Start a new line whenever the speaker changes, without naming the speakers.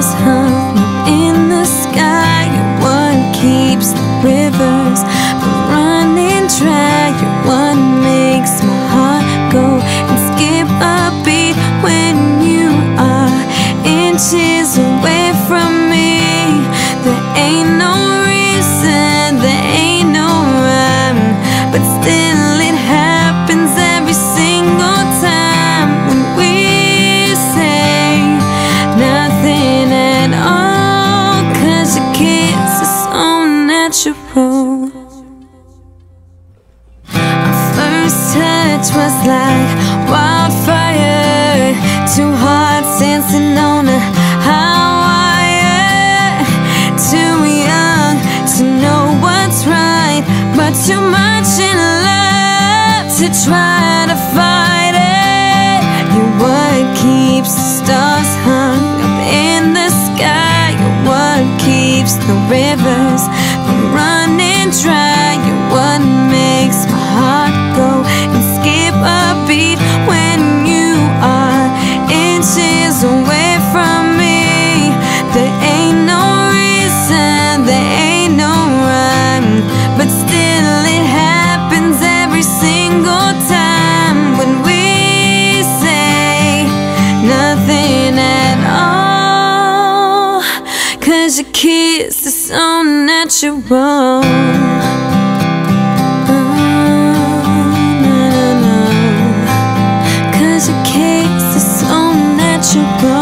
stars hung up in the sky. You're what keeps the rivers from running dry. You're what makes my heart go and skip a beat when you are inches away from me. There ain't no reason, there ain't no rhyme, but still it happens every single time when we say nothing at all, 'cause your kiss is so natural. Our first touch was like wildfire, two hearts dancing on a high wire. Too young to know what's right, but too much in love to try to fight it. You're what keeps the stars hung up in the sky. You're what keeps the rivers from running dry. You're what makes my heart go and skip a beat when you are inches away from me. There ain't no reason, there ain't no rhyme, but still it happens every single time when we say nothing at all, 'cause your kiss is so natural. Your kiss is so natural.